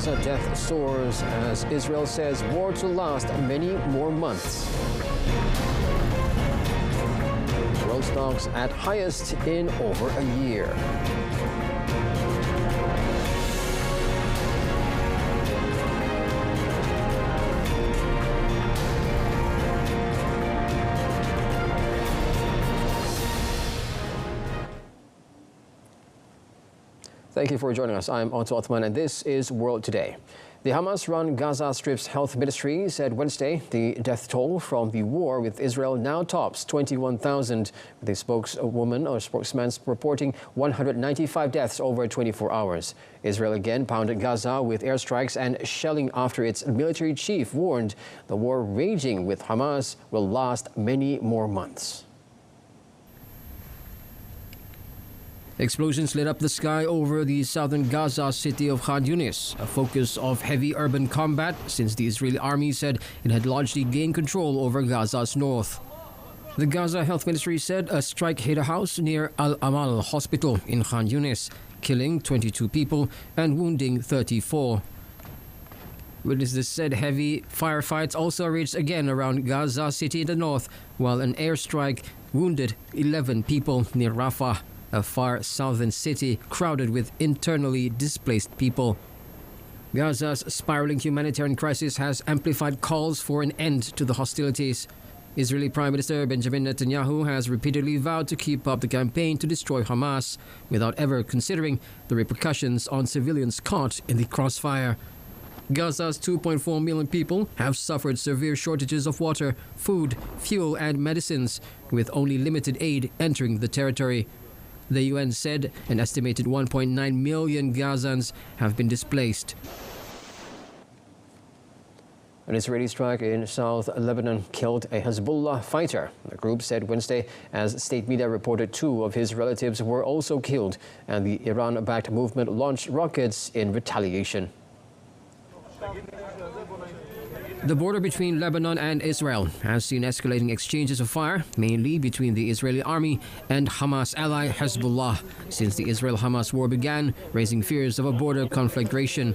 Gaza death soars as Israel says war to last many more months. World stocks at highest in over a year. Thank you for joining us. I'm Otto Othman and this is World Today. The Hamas-run Gaza Strip's health ministry said Wednesday the death toll from the war with Israel now tops 21,000, with a spokeswoman or spokesman reporting 195 deaths over 24 hours. Israel again pounded Gaza with airstrikes and shelling after its military chief warned the war raging with Hamas will last many more months. Explosions lit up the sky over the southern Gaza city of Khan Yunis, a focus of heavy urban combat since the Israeli army said it had largely gained control over Gaza's north. The Gaza Health Ministry said a strike hit a house near Al-Amal Hospital in Khan Yunis, killing 22 people and wounding 34. Witnesses said heavy firefights also raged again around Gaza city in the north, while an airstrike wounded 11 people near Rafah, a far southern city crowded with internally displaced people. Gaza's spiraling humanitarian crisis has amplified calls for an end to the hostilities. Israeli Prime Minister Benjamin Netanyahu has repeatedly vowed to keep up the campaign to destroy Hamas without ever considering the repercussions on civilians caught in the crossfire. Gaza's 2.4 million people have suffered severe shortages of water, food, fuel and medicines, with only limited aid entering the territory. The UN said an estimated 1.9 million Gazans have been displaced. An Israeli strike in South Lebanon killed a Hezbollah fighter, the group said Wednesday, as state media reported 2 of his relatives were also killed, and the Iran-backed movement launched rockets in retaliation. The border between Lebanon and Israel has seen escalating exchanges of fire, mainly between the Israeli army and Hamas ally Hezbollah, since the Israel-Hamas war began, raising fears of a border conflagration.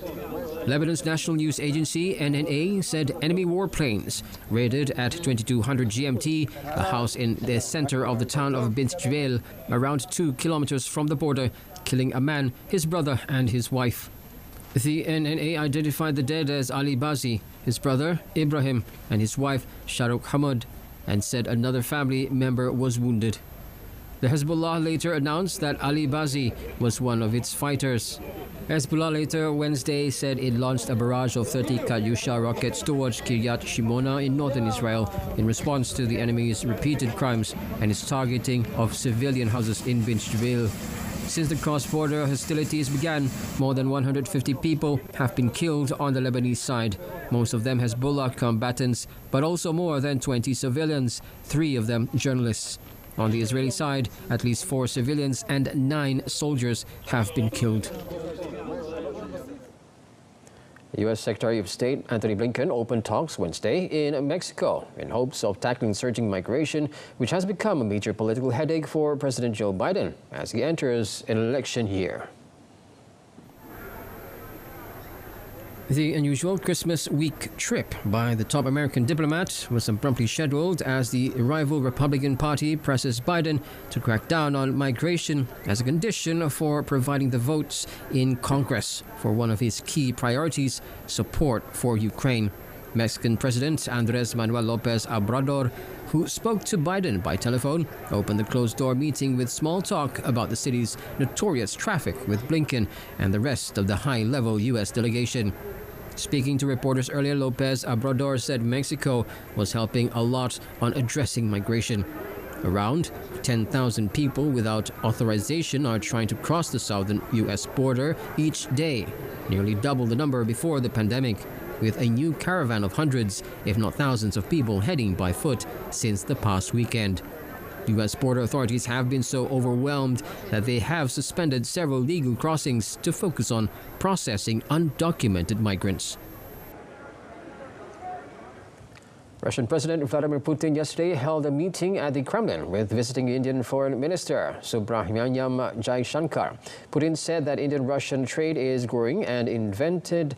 Lebanon's national news agency, NNA, said enemy warplanes raided at 2200 GMT, a house in the center of the town of Bint Jbeil, around 2 kilometers from the border, killing a man, his brother and his wife. The NNA identified the dead as Ali Bazi, his brother Ibrahim and his wife Sharouk Hamad, and said another family member was wounded. The Hezbollah later announced that Ali Bazi was one of its fighters. Hezbollah later Wednesday said it launched a barrage of 30 Katyusha rockets towards Kiryat Shimona in northern Israel in response to the enemy's repeated crimes and its targeting of civilian houses in Bint Jbeil. Since the cross-border hostilities began, more than 150 people have been killed on the Lebanese side, most of them Hezbollah combatants, but also more than 20 civilians, 3 of them journalists. On the Israeli side, at least 4 civilians and 9 soldiers have been killed. U.S. Secretary of State Antony Blinken opened talks Wednesday in Mexico in hopes of tackling surging migration, which has become a major political headache for President Joe Biden as he enters an election year. The unusual Christmas week trip by the top American diplomat was abruptly scheduled as the rival Republican Party presses Biden to crack down on migration as a condition for providing the votes in Congress for one of his key priorities, support for Ukraine. Mexican President Andrés Manuel López Obrador, who spoke to Biden by telephone, opened the closed-door meeting with small talk about the city's notorious traffic with Blinken and the rest of the high-level U.S. delegation. Speaking to reporters earlier, López Obrador said Mexico was helping a lot on addressing migration. Around 10,000 people without authorization are trying to cross the southern U.S. border each day, nearly double the number before the pandemic, with a new caravan of hundreds, if not thousands of people heading by foot since the past weekend. U.S. border authorities have been so overwhelmed that they have suspended several legal crossings to focus on processing undocumented migrants. Russian President Vladimir Putin yesterday held a meeting at the Kremlin with visiting Indian Foreign Minister Subrahmanyam Jaishankar. Putin said that Indian-Russian trade is growing and invited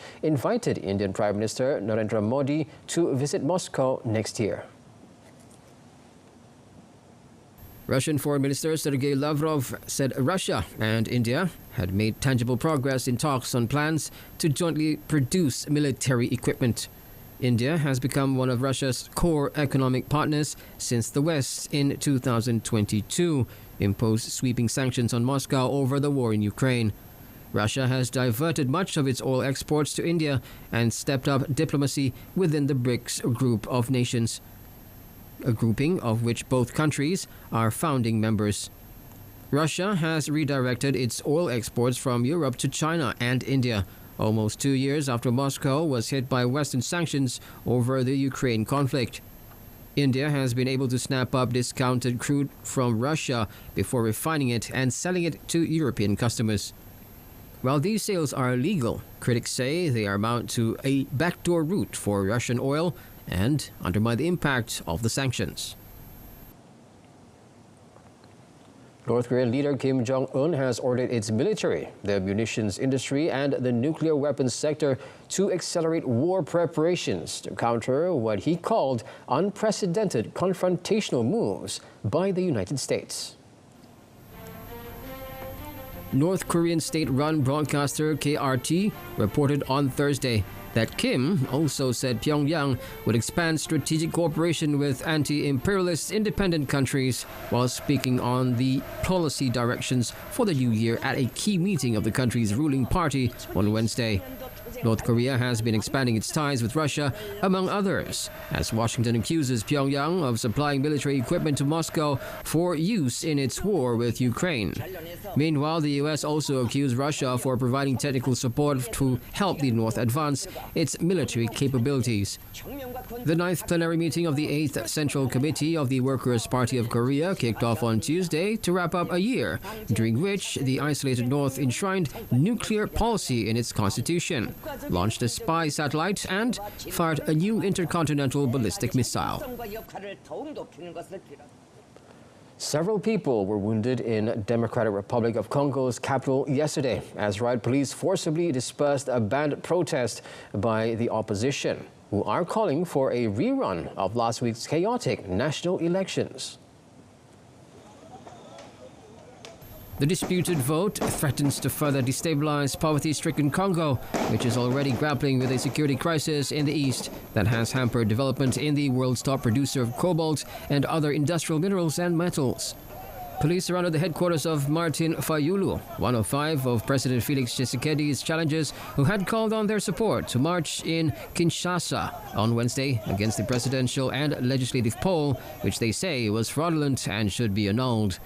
Indian Prime Minister Narendra Modi to visit Moscow next year. Russian Foreign Minister Sergei Lavrov said Russia and India had made tangible progress in talks on plans to jointly produce military equipment. India has become one of Russia's core economic partners since the West in 2022 imposed sweeping sanctions on Moscow over the war in Ukraine. Russia has diverted much of its oil exports to India and stepped up diplomacy within the BRICS group of nations, a grouping of which both countries are founding members. Russia has redirected its oil exports from Europe to China and India, almost 2 years after Moscow was hit by Western sanctions over the Ukraine conflict. India has been able to snap up discounted crude from Russia before refining it and selling it to European customers. While these sales are legal, critics say they amount to a backdoor route for Russian oil and undermine the impact of the sanctions. North Korean leader Kim Jong-un has ordered its military, the munitions industry and the nuclear weapons sector to accelerate war preparations to counter what he called unprecedented confrontational moves by the United States. North Korean state-run broadcaster KRT reported on Thursday that Kim also said Pyongyang would expand strategic cooperation with anti-imperialist independent countries while speaking on the policy directions for the new year at a key meeting of the country's ruling party on Wednesday. North Korea has been expanding its ties with Russia, among others, as Washington accuses Pyongyang of supplying military equipment to Moscow for use in its war with Ukraine. Meanwhile, the U.S. also accused Russia for providing technical support to help the North advance its military capabilities. The 9th plenary meeting of the 8th Central Committee of the Workers' Party of Korea kicked off on Tuesday to wrap up a year, during which the isolated North enshrined nuclear policy in its constitution, launched a spy satellite, and fired a new intercontinental ballistic missile. Several people were wounded in Democratic Republic of Congo's capital yesterday as riot police forcibly dispersed a banned protest by the opposition, who are calling for a rerun of last week's chaotic national elections. The disputed vote threatens to further destabilize poverty-stricken Congo, which is already grappling with a security crisis in the east that has hampered development in the world's top producer of cobalt and other industrial minerals and metals. Police surrounded the headquarters of Martin Fayulu, one of 5 of President Felix Tshisekedi's challengers who had called on their support to march in Kinshasa on Wednesday against the presidential and legislative poll, which they say was fraudulent and should be annulled.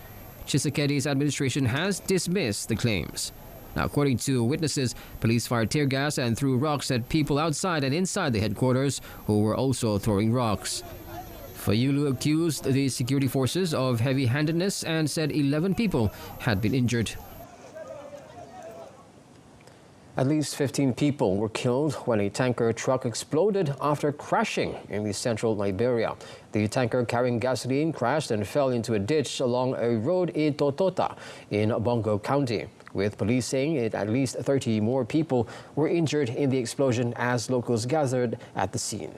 Tshisekedi's administration has dismissed the claims. Now, according to witnesses, police fired tear gas and threw rocks at people outside and inside the headquarters who were also throwing rocks. Fayulu accused the security forces of heavy-handedness and said 11 people had been injured. At least 15 people were killed when a tanker truck exploded after crashing in the central Liberia. The tanker carrying gasoline crashed and fell into a ditch along a road in Totota in Bongo County, with police saying at least 30 more people were injured in the explosion as locals gathered at the scene.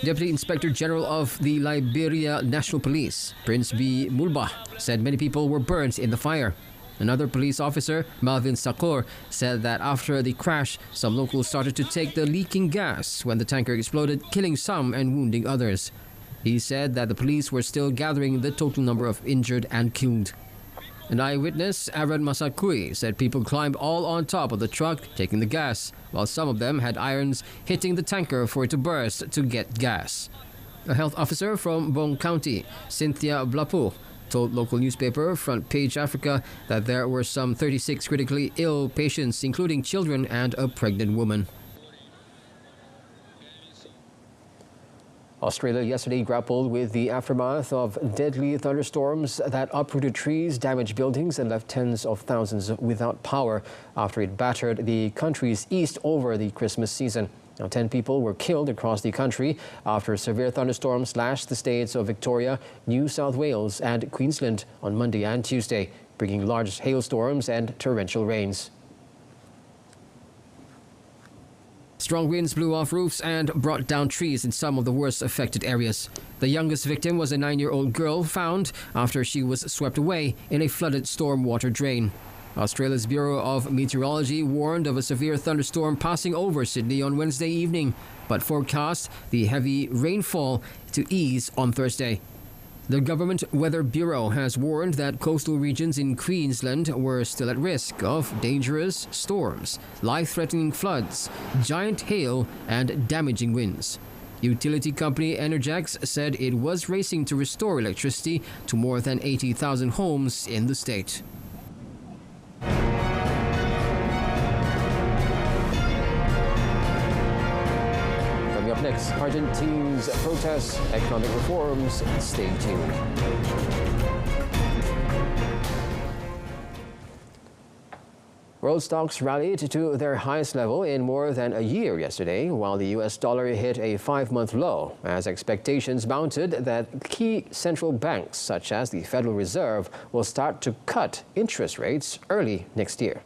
Deputy Inspector General of the Liberia National Police, Prince B. Mulba, said many people were burnt in the fire. Another police officer, Malvin Sakor, said that after the crash, some locals started to take the leaking gas when the tanker exploded, killing some and wounding others. He said that the police were still gathering the total number of injured and killed. An eyewitness, Aaron Masakui, said people climbed all on top of the truck, taking the gas, while some of them had irons hitting the tanker for it to burst to get gas. A health officer from Bong County, Cynthia Blapu, told local newspaper Front Page Africa that there were some 36 critically ill patients, including children and a pregnant woman. Australia yesterday grappled with the aftermath of deadly thunderstorms that uprooted trees, damaged buildings and left tens of thousands without power after it battered the country's east over the Christmas season. Now, 10 people were killed across the country after severe thunderstorms slashed the states of Victoria, New South Wales and Queensland on Monday and Tuesday, bringing large hailstorms and torrential rains. Strong winds blew off roofs and brought down trees in some of the worst affected areas. The youngest victim was a 9-year-old girl found after she was swept away in a flooded stormwater drain. Australia's Bureau of Meteorology warned of a severe thunderstorm passing over Sydney on Wednesday evening, but forecast the heavy rainfall to ease on Thursday. The Government Weather Bureau has warned that coastal regions in Queensland were still at risk of dangerous storms, life-threatening floods, giant hail and damaging winds. Utility company Energex said it was racing to restore electricity to more than 80,000 homes in the state. Coming up next, Argentina's protests, economic reforms. Stay tuned. World stocks rallied to their highest level in more than a year yesterday, while the US dollar hit a 5-month low, as expectations mounted that key central banks, such as the Federal Reserve, will start to cut interest rates early next year.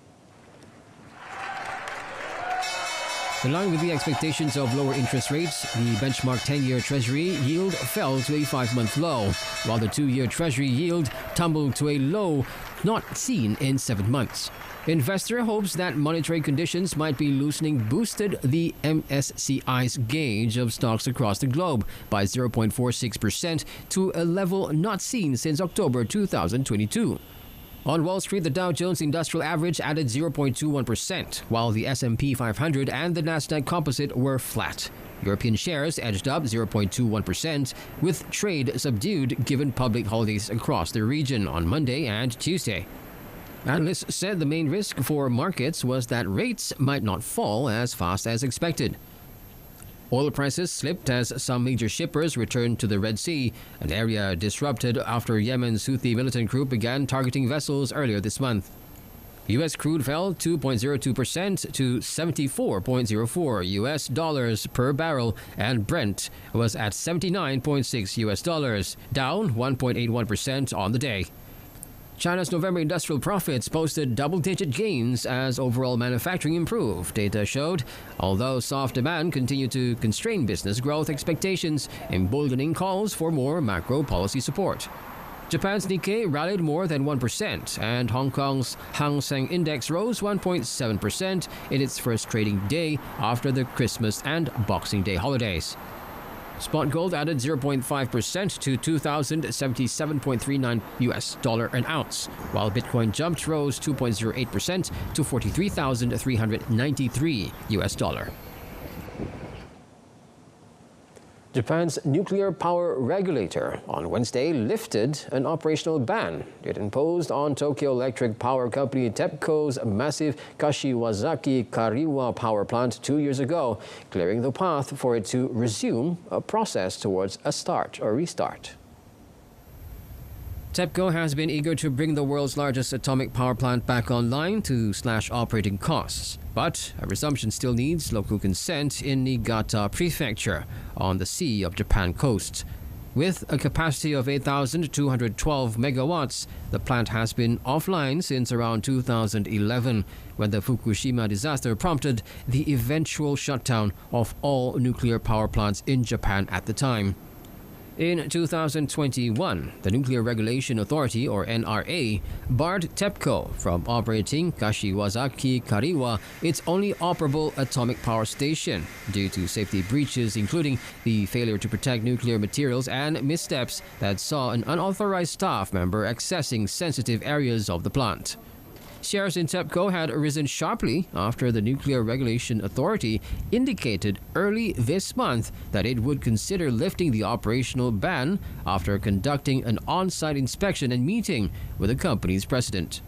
In line with the expectations of lower interest rates, the benchmark 10-year Treasury yield fell to a 5-month low, while the 2-year Treasury yield tumbled to a low not seen in 7 months. Investor hopes that monetary conditions might be loosening boosted the MSCI's gauge of stocks across the globe by 0.46% to a level not seen since October 2022. On Wall Street, the Dow Jones Industrial Average added 0.21%, while the S&P 500 and the Nasdaq Composite were flat. European shares edged up 0.21%, with trade subdued given public holidays across the region on Monday and Tuesday. Analysts said the main risk for markets was that rates might not fall as fast as expected. Oil prices slipped as some major shippers returned to the Red Sea, an area disrupted after Yemen's Houthi militant group began targeting vessels earlier this month. U.S. crude fell 2.02% to $74.04 US dollars per barrel, and Brent was at $79.6 US dollars, down 1.81% on the day. China's November industrial profits posted double-digit gains as overall manufacturing improved, data showed, although soft demand continued to constrain business growth expectations, emboldening calls for more macro policy support. Japan's Nikkei rallied more than 1%, and Hong Kong's Hang Seng Index rose 1.7% in its first trading day after the Christmas and Boxing Day holidays. Spot gold added 0.5% to $2,077.39 US dollar an ounce, while Bitcoin rose 2.08% to $43,393 US dollar. Japan's nuclear power regulator on Wednesday lifted an operational ban it imposed on Tokyo Electric Power Company TEPCO's massive Kashiwazaki Kariwa power plant 2 years ago, clearing the path for it to resume a process towards a restart. TEPCO has been eager to bring the world's largest atomic power plant back online to slash operating costs. But a resumption still needs local consent in Niigata Prefecture on the Sea of Japan coast. With a capacity of 8,212 megawatts, the plant has been offline since around 2011, when the Fukushima disaster prompted the eventual shutdown of all nuclear power plants in Japan at the time. In 2021, the Nuclear Regulation Authority, or NRA, barred TEPCO from operating Kashiwazaki Kariwa, its only operable atomic power station, due to safety breaches including the failure to protect nuclear materials and missteps that saw an unauthorized staff member accessing sensitive areas of the plant. Shares in TEPCO had risen sharply after the Nuclear Regulation Authority indicated early this month that it would consider lifting the operational ban after conducting an on-site inspection and meeting with the company's president.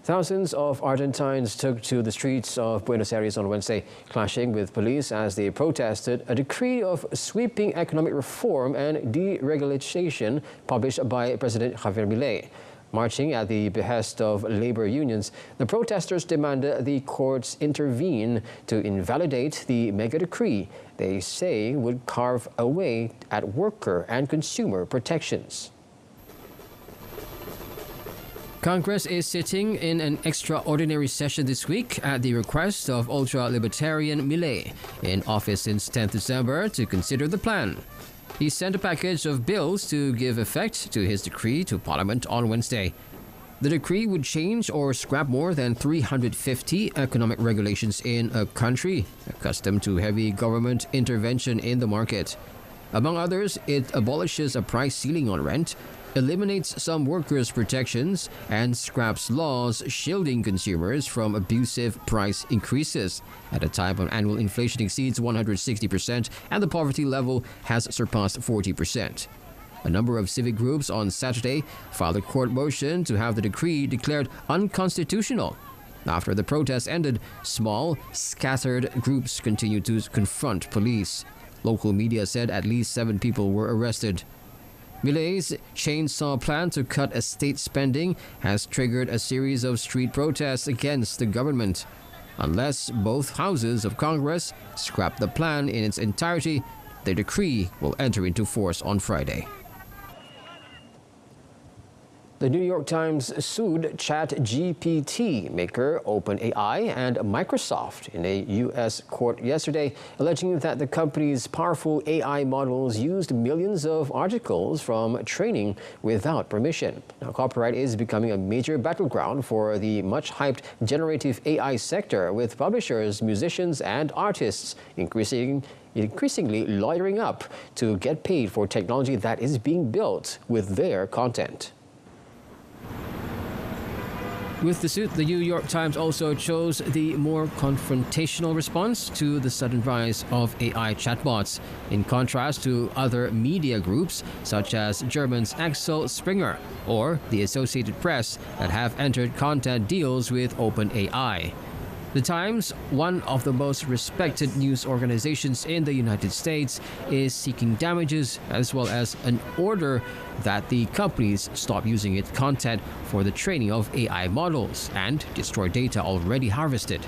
Thousands of Argentines took to the streets of Buenos Aires on Wednesday, clashing with police as they protested a decree of sweeping economic reform and deregulation published by President Javier Milei. Marching at the behest of labor unions, the protesters demanded the courts intervene to invalidate the mega decree they say would carve away at worker and consumer protections. Congress is sitting in an extraordinary session this week at the request of ultra-libertarian Milei, in office since 10th December, to consider the plan. He sent a package of bills to give effect to his decree to Parliament on Wednesday. The decree would change or scrap more than 350 economic regulations in a country accustomed to heavy government intervention in the market. Among others, it abolishes a price ceiling on rent, eliminates some workers' protections, and scraps laws shielding consumers from abusive price increases at a time when annual inflation exceeds 160% and the poverty level has surpassed 40%. A number of civic groups on Saturday filed a court motion to have the decree declared unconstitutional. After the protests ended, small, scattered groups continued to confront police. Local media said at least 7 people were arrested. Milei's chainsaw plan to cut estate spending has triggered a series of street protests against the government. Unless both houses of Congress scrap the plan in its entirety, the decree will enter into force on Friday. The New York Times sued ChatGPT maker OpenAI and Microsoft in a U.S. court yesterday, alleging that the company's powerful AI models used millions of articles from training without permission. Now, copyright is becoming a major battleground for the much-hyped generative AI sector, with publishers, musicians, and artists increasingly lawyering up to get paid for technology that is being built with their content. With the suit, the New York Times also chose the more confrontational response to the sudden rise of AI chatbots, in contrast to other media groups such as German's Axel Springer or the Associated Press that have entered content deals with OpenAI. The Times, one of the most respected news organizations in the United States, is seeking damages as well as an order that the companies stop using its content for the training of AI models and destroy data already harvested.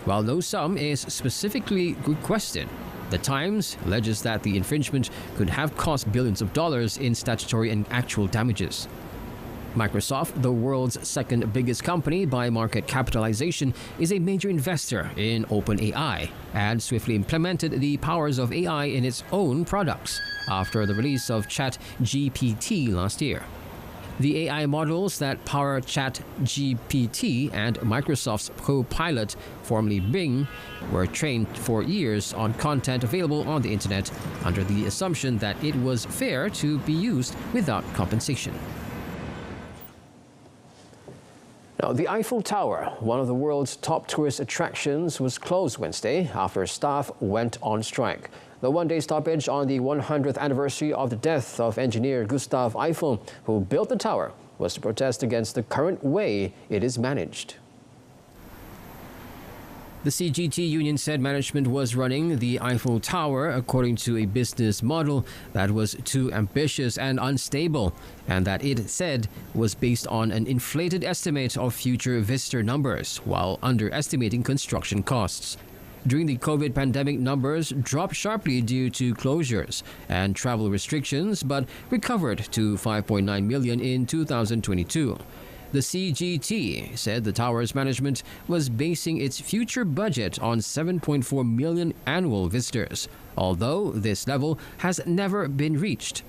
While no sum is specifically requested, The Times alleges that the infringement could have cost billions of dollars in statutory and actual damages. Microsoft, the world's second biggest company by market capitalization, is a major investor in OpenAI and swiftly implemented the powers of AI in its own products after the release of ChatGPT last year. The AI models that power ChatGPT and Microsoft's Copilot, formerly Bing, were trained for years on content available on the internet under the assumption that it was fair to be used without compensation. Now, the Eiffel Tower, one of the world's top tourist attractions, was closed Wednesday after staff went on strike. The one-day stoppage on the 100th anniversary of the death of engineer Gustav Eiffel, who built the tower, was to protest against the current way it is managed. The CGT union said management was running the Eiffel Tower according to a business model that was too ambitious and unstable, and that it said was based on an inflated estimate of future visitor numbers while underestimating construction costs. During the COVID pandemic, numbers dropped sharply due to closures and travel restrictions, but recovered to 5.9 million in 2022. The CGT said the tower's management was basing its future budget on 7.4 million annual visitors, although this level has never been reached.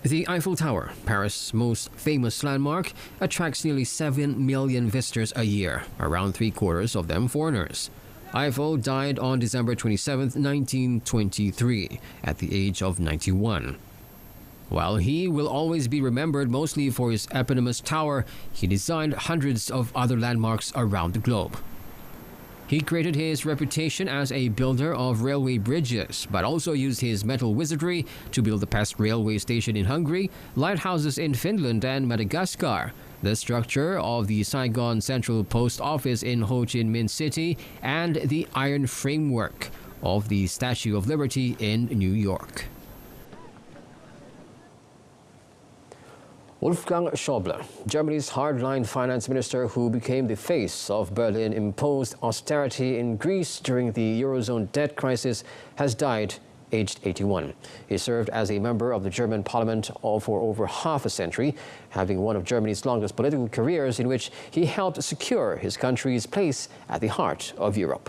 The Eiffel Tower, Paris' most famous landmark, attracts nearly 7 million visitors a year, around three-quarters of them foreigners. Eiffel died on December 27, 1923, at the age of 91. While he will always be remembered mostly for his eponymous tower, he designed hundreds of other landmarks around the globe. He created his reputation as a builder of railway bridges, but also used his metal wizardry to build the past railway station in Hungary, lighthouses in Finland and Madagascar, the structure of the Saigon Central Post Office in Ho Chi Minh City, and the iron framework of the Statue of Liberty in New York. Wolfgang Schäuble, Germany's hardline finance minister who became the face of Berlin-imposed austerity in Greece during the Eurozone debt crisis, has died aged 81. He served as a member of the German parliament for over half a century, having one of Germany's longest political careers in which he helped secure his country's place at the heart of Europe.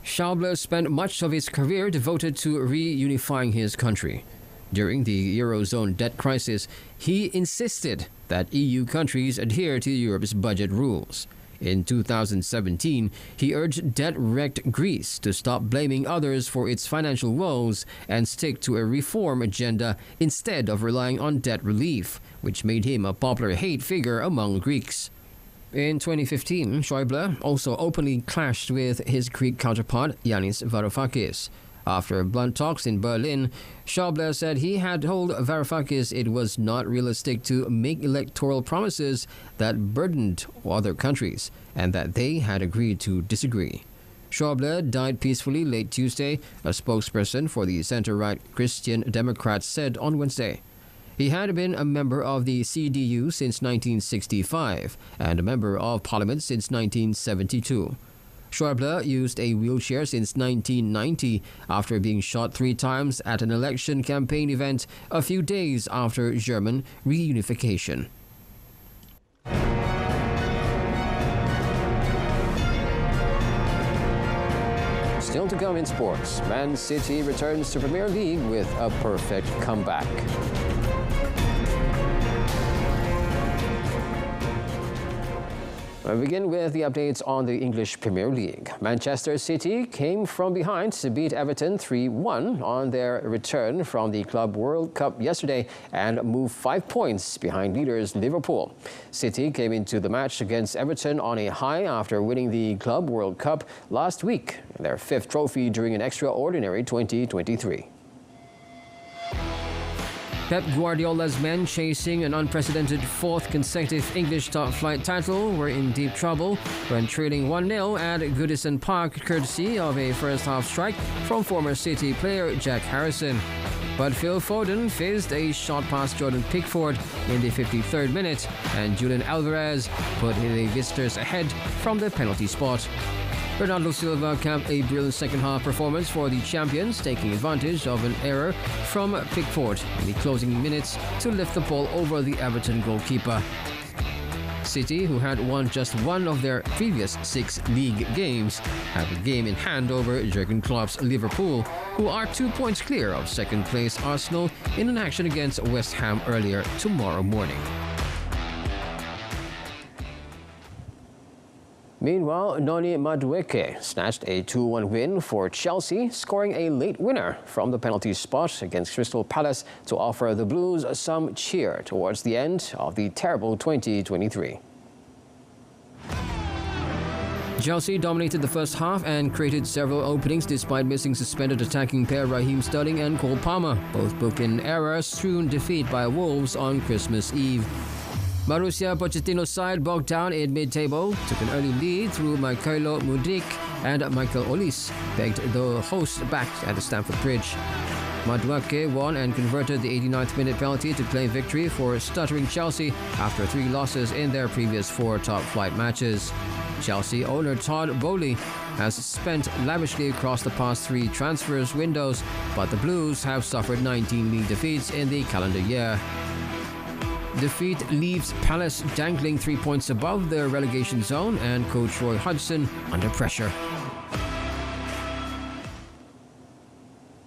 Schäuble spent much of his career devoted to reunifying his country. During the Eurozone debt crisis, he insisted that EU countries adhere to Europe's budget rules. In 2017, he urged debt-wrecked Greece to stop blaming others for its financial woes and stick to a reform agenda instead of relying on debt relief, which made him a popular hate figure among Greeks. In 2015, Schäuble also openly clashed with his Greek counterpart Yanis Varoufakis. After blunt talks in Berlin, Schäuble said he had told Varoufakis it was not realistic to make electoral promises that burdened other countries and that they had agreed to disagree. Schäuble died peacefully late Tuesday, a spokesperson for the center-right Christian Democrats said on Wednesday. He had been a member of the CDU since 1965 and a member of parliament since 1972. Schäuble used a wheelchair since 1990 after being shot 3 times at an election campaign event a few days after German reunification. Still to come in sports, Man City returns to Premier League with a perfect comeback. We begin with the updates on the English Premier League. Manchester City came from behind to beat Everton 3-1 on their return from the Club World Cup yesterday and moved 5 points behind leaders Liverpool. City came into the match against Everton on a high after winning the Club World Cup last week, their 5th trophy during an extraordinary 2023. Pep Guardiola's men, chasing an unprecedented 4th consecutive English top-flight title, were in deep trouble when trailing 1-0 at Goodison Park courtesy of a first-half strike from former City player Jack Harrison. But Phil Foden fizzed a shot past Jordan Pickford in the 53rd minute, and Julian Alvarez put the visitors ahead from the penalty spot. Bernardo Silva capped a brilliant second-half performance for the champions, taking advantage of an error from Pickford in the closing minutes to lift the ball over the Everton goalkeeper. City, who had won just one of their previous 6 league games, have a game in hand over Jurgen Klopp's Liverpool, who are 2 points clear of second-place Arsenal in an action against West Ham earlier tomorrow morning. Meanwhile, Noni Madueke snatched a 2-1 win for Chelsea, scoring a late winner from the penalty spot against Crystal Palace to offer the Blues some cheer towards the end of the terrible 2023. Chelsea dominated the first half and created several openings despite missing suspended attacking pair Raheem Sterling and Cole Palmer. Both booked in errors, strewn defeat by Wolves on Christmas Eve. Mauricio Pochettino's side bogged down in mid-table, took an early lead through Mykhailo Mudryk, and Michael Olise begged the hosts back at the Stamford Bridge. Madueke won and converted the 89th minute penalty to claim victory for stuttering Chelsea after 3 losses in their previous 4 top-flight matches. Chelsea owner Todd Bowley has spent lavishly across the past 3 transfers windows, but the Blues have suffered 19 league defeats in the calendar year. Defeat leaves Palace dangling 3 points above the relegation zone and coach Roy Hodgson under pressure.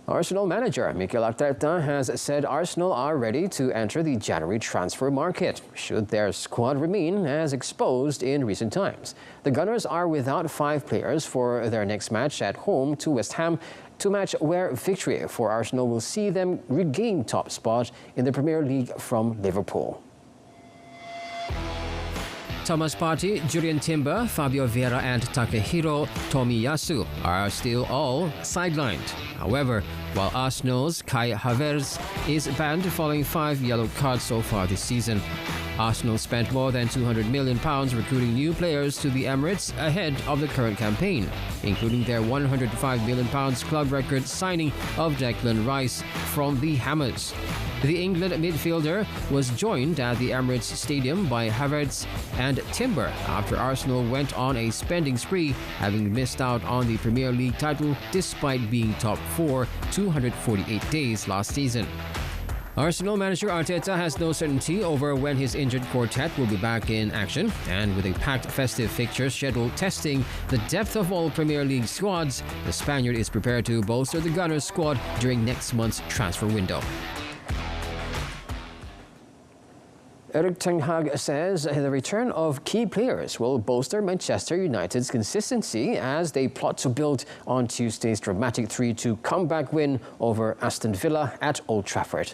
Arsenal manager Mikel Arteta has said Arsenal are ready to enter the January transfer market, should their squad remain as exposed in recent times. The Gunners are without 5 players for their next match at home to West Ham, to match where victory for Arsenal will see them regain top spot in the Premier League from Liverpool. Thomas Partey, Julian Timber, Fabio Vieira and Takehiro Tomiyasu are still all sidelined. However, while Arsenal's Kai Havertz is banned following 5 yellow cards so far this season. Arsenal spent more than £200 million recruiting new players to the Emirates ahead of the current campaign, including their £105 million club record signing of Declan Rice from the Hammers. The England midfielder was joined at the Emirates Stadium by Havertz and Timber after Arsenal went on a spending spree, having missed out on the Premier League title despite being top 4 248 days last season. Arsenal manager Arteta has no certainty over when his injured quartet will be back in action, and with a packed festive fixture schedule testing the depth of all Premier League squads, the Spaniard is prepared to bolster the Gunners squad during next month's transfer window. Erik ten Hag says the return of key players will bolster Manchester United's consistency as they plot to build on Tuesday's dramatic 3-2 comeback win over Aston Villa at Old Trafford.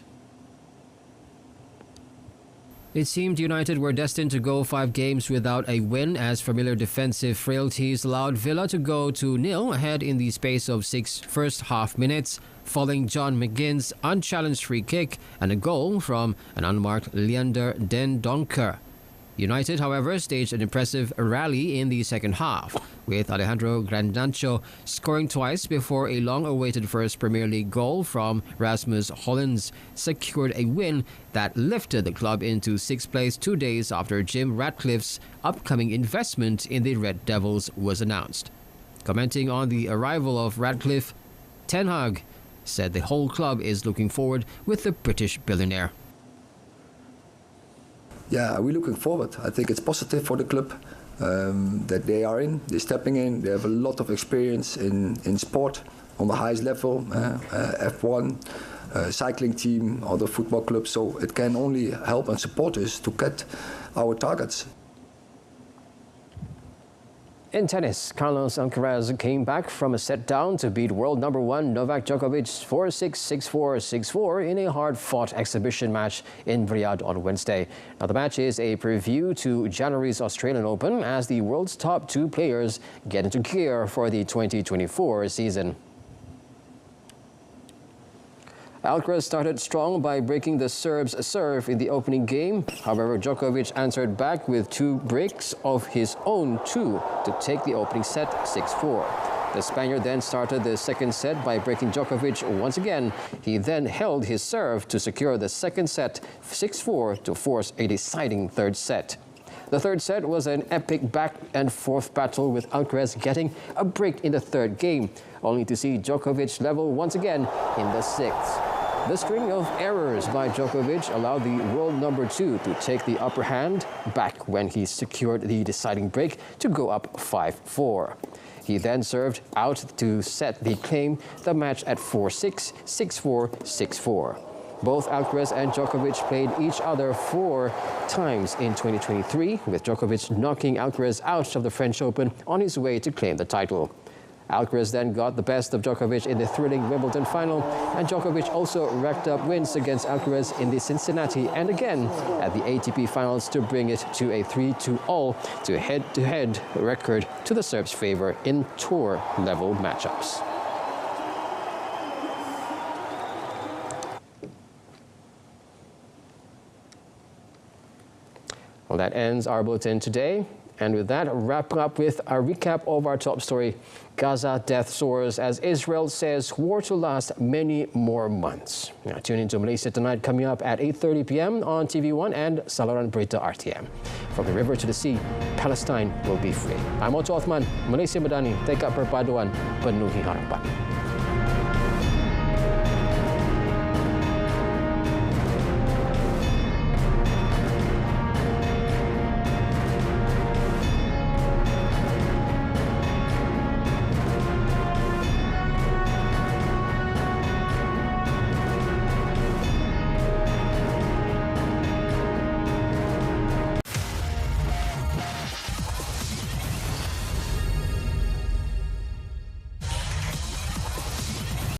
It seemed United were destined to go 5 games without a win as familiar defensive frailties allowed Villa to go 2-0 ahead in the space of 6 first-half minutes, following John McGinn's unchallenged free kick and a goal from an unmarked Leander Den Donker. United, however, staged an impressive rally in the second half, with Alejandro Garnacho scoring twice before a long-awaited first Premier League goal from Rasmus Højlund secured a win that lifted the club into 6th place 2 days after Jim Ratcliffe's upcoming investment in the Red Devils was announced. Commenting on the arrival of Ratcliffe, Ten Hag said the whole club is looking forward with the British billionaire. Yeah, we're looking forward. I think it's positive for the club that they are in. They're stepping in. They have a lot of experience in sport on the highest level, F1, cycling team, other football clubs. So it can only help and support us to get our targets. In tennis, Carlos Alcaraz came back from a set down to beat world number 1 Novak Djokovic 4-6, 6-4, 6-4 in a hard-fought exhibition match in Riyadh on Wednesday. Now, the match is a preview to January's Australian Open as the world's top 2 players get into gear for the 2024 season. Alcaraz started strong by breaking the Serb's serve in the opening game. However, Djokovic answered back with 2 breaks of his own to take the opening set 6-4. The Spaniard then started the second set by breaking Djokovic once again. He then held his serve to secure the second set 6-4 to force a deciding third set. The third set was an epic back-and-forth battle with Alcaraz getting a break in the third game, only to see Djokovic level once again in the 6th. The string of errors by Djokovic allowed the world number 2 to take the upper hand back when he secured the deciding break to go up 5-4. He then served out to set the match at 4-6, 6-4, 6-4. Both Alcaraz and Djokovic played each other 4 times in 2023, with Djokovic knocking Alcaraz out of the French Open on his way to claim the title. Alcaraz then got the best of Djokovic in the thrilling Wimbledon final, and Djokovic also racked up wins against Alcaraz in the Cincinnati and again at the ATP finals to bring it to a 3-2-all to head-to-head record to the Serbs' favor in tour-level matchups. Well, that ends our bulletin today. And with that, wrap up with a recap of our top story. Gaza death soars as Israel says war to last many more months. Now, tune into Malaysia Tonight coming up at 8:30 p.m. on TV1 and saluran Berita RTM. From the river to the sea, Palestine will be free. I'm Otto Othman, Malaysia Madani, tekad perpaduan, penuhi harapan.